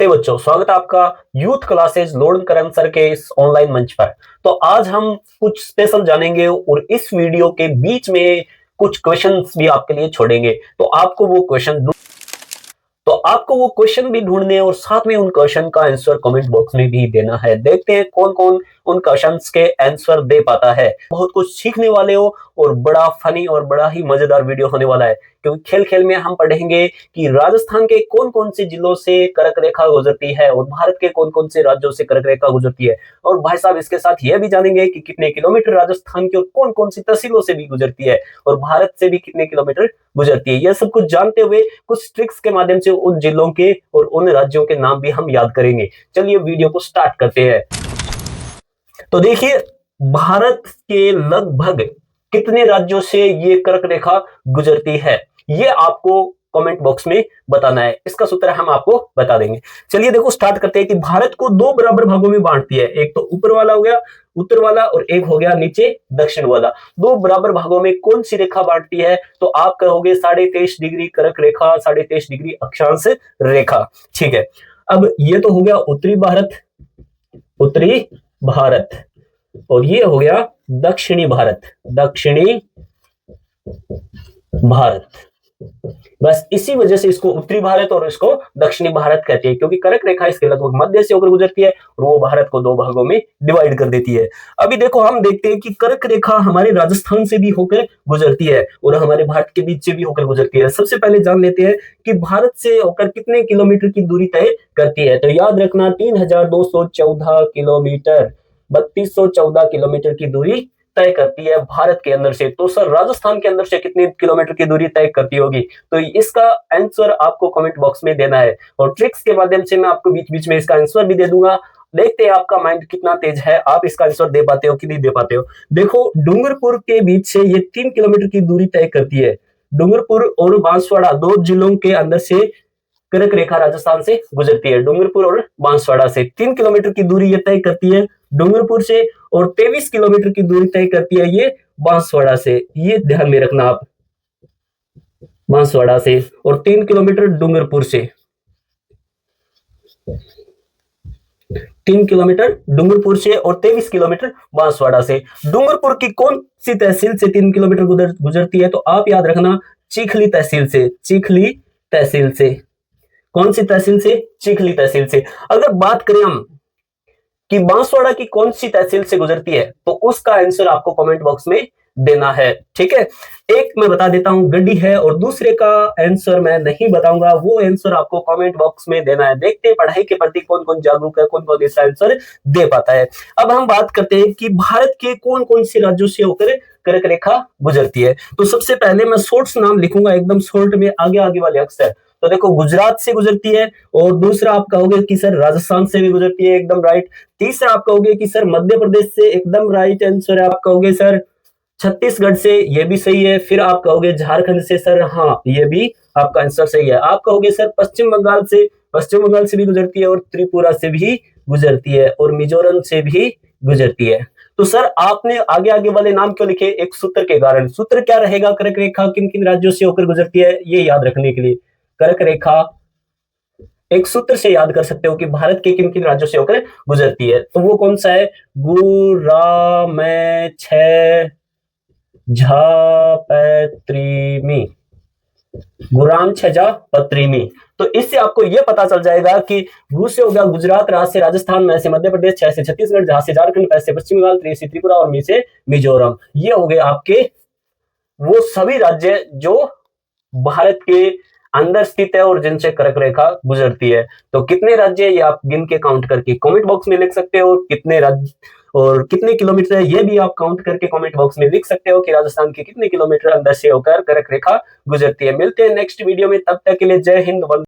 बच्चों, स्वागत है आपका यूथ क्लासेज लोड करण सर के इस ऑनलाइन मंच पर। तो आज हम कुछ स्पेशल जानेंगे और इस वीडियो के बीच में कुछ क्वेश्चंस भी आपके लिए छोड़ेंगे। तो आपको वो क्वेश्चन भी ढूंढने और साथ में उन क्वेश्चन का आंसर कमेंट बॉक्स में भी देना है। देखते हैं कौन कौन उन क्वेश्चंस के आंसर दे पाता है। बहुत कुछ सीखने वाले हो और बड़ा फनी और बड़ा ही मजेदार वीडियो होने वाला है, क्योंकि खेल खेल में हम पढ़ेंगे कि राजस्थान के कौन कौन से जिलों से कर्क रेखा गुजरती है और भारत के कौन कौन से राज्यों से कर्क रेखा गुजरती है। और भाई साहब इसके साथ यह भी जानेंगे कि कितने किलोमीटर राजस्थान की और कौन कौन सी तहसीलों से भी गुजरती है और भारत से भी कितने किलोमीटर गुजरती है। यह सब कुछ जानते हुए कुछ ट्रिक्स के माध्यम से उन जिलों के और उन राज्यों के नाम भी हम याद करेंगे। चलिए वीडियो को स्टार्ट करते हैं। तो देखिए, भारत के लगभग कितने राज्यों से ये कर्क रेखा गुजरती है, ये आपको कमेंट बॉक्स में बताना है। इसका सूत्र हम आपको बता देंगे। चलिए देखो, स्टार्ट करते हैं कि भारत को दो बराबर भागों में बांटती है। एक तो ऊपर वाला हो गया उत्तर वाला और एक हो गया नीचे दक्षिण वाला। दो बराबर भागों में कौन सी रेखा बांटती है? तो आप कहोगे 23.5 डिग्री कर्क रेखा, 23.5 डिग्री अक्षांश रेखा। ठीक है, अब ये तो हो गया उत्तरी भारत और ये हो गया दक्षिणी भारत। बस इसी वजह से इसको उत्तरी भारत और इसको दक्षिणी भारत कहते हैं, क्योंकि कर्क रेखा इसके लगभग मध्य से होकर गुजरती है और वो भारत को दो भागों में डिवाइड कर देती है। अभी देखो, हम देखते हैं कि कर्क रेखा हमारे राजस्थान से भी होकर गुजरती है और हमारे भारत के बीच से भी होकर गुजरती है। सबसे पहले जान लेते हैं कि भारत से होकर कितने किलोमीटर की दूरी तय करती है। तो याद रखना, 3214 किलोमीटर, 3214 किलोमीटर की दूरी तय करती है भारत के अंदर से। तो सर, राजस्थान के अंदर से कितने किलोमीटर की दूरी तय करती होगी? तो इसका आंसर आपको कमेंट बॉक्स में देना है और ट्रिक्स के माध्यम से मैं आपको बीच बीच में इसका आंसर भी दे दूंगा। देखते हैं आपका माइंड कितना तेज है, आप इसका आंसर दे पाते हो कि नहीं दे पाते हो। देखो, डूंगरपुर के बीच से ये 3 किलोमीटर की दूरी तय करती है। डूंगरपुर और बांसवाड़ा दो जिलों के अंदर से कर्क रेखा राजस्थान से गुजरती है। डूंगरपुर और बांसवाड़ा से 3 किलोमीटर की दूरी ये तय करती है डूंगरपुर से, और 23 किलोमीटर की दूरी तय करती है ये बांसवाड़ा से। ये ध्यान में रखना आप, बांसवाड़ा से और 3 किलोमीटर डूंगरपुर से। 3 किलोमीटर डूंगरपुर से और 23 किलोमीटर बांसवाड़ा से। डूंगरपुर की कौन सी तहसील से 3 किलोमीटर गुजरती है? तो आप याद रखना, चिखली तहसील से। कौन सी तहसील से? चिखली तहसील से। अगर बात करें हम कि बांसवाड़ा की कौन सी तहसील से गुजरती है, तो उसका आंसर आपको कमेंट बॉक्स में देना है। ठीक है, एक मैं बता देता हूं, गड्डी है, और दूसरे का आंसर मैं नहीं बताऊंगा, वो आंसर आपको कमेंट बॉक्स में देना है। देखते हैं पढ़ाई के प्रति कौन कौन जागरूक है, कौन कौन इसका आंसर दे पाता है। अब हम बात करते हैं कि भारत के कौन कौन से राज्यों से होकर कर्क रेखा गुजरती है। तो सबसे पहले मैं शॉर्ट्स नाम लिखूंगा, एकदम शॉर्ट में आगे वाले अक्षर। तो देखो, गुजरात से गुजरती है, और दूसरा आप कहोगे कि सर राजस्थान से भी गुजरती है, एकदम राइट। तीसरा आप कहोगे कि सर मध्य प्रदेश से, एकदम राइट आंसर है। आप कहोगे सर छत्तीसगढ़ से, ये भी सही है। फिर आप कहोगे झारखंड से, सर हाँ ये भी आपका आंसर सही है। आप कहोगे सर पश्चिम बंगाल से भी गुजरती है, और त्रिपुरा से भी गुजरती है, और मिजोरम से भी गुजरती है। तो सर आपने आगे वाले नाम क्यों लिखे? एक सूत्र के कारण। सूत्र क्या रहेगा? कर्क रेखा किन किन राज्यों से होकर गुजरती है, ये याद रखने के लिए कर्क रेखा एक सूत्र से याद कर सकते हो कि भारत के किन किन राज्यों से होकर गुजरती है। तो वो कौन सा है? गु रा मैं छ झा पैत्रीमी, गुराम छजा पत्रीमी। तो इससे आपको यह पता चल जाएगा कि गु से हो गया गुजरात, रा से राजस्थान, मैं से मध्य प्रदेश, छ से छत्तीसगढ़, झा से झारखंड, पै से पश्चिम बंगाल, त्रि से त्रिपुरा और मी से मिजोरम। ये हो गए आपके वो सभी राज्य जो भारत के अंदर स्थित है और जिनसे कर्क रेखा गुजरती है। तो कितने राज्य ये आप गिन के काउंट करके कमेंट बॉक्स में लिख सकते हो। कितने राज्य और कितने किलोमीटर है ये भी आप काउंट करके कमेंट बॉक्स में लिख सकते हो कि राजस्थान के कितने किलोमीटर अंदर से होकर कर्क रेखा गुजरती है। मिलते हैं नेक्स्ट वीडियो में, तब तक के लिए जय हिंद।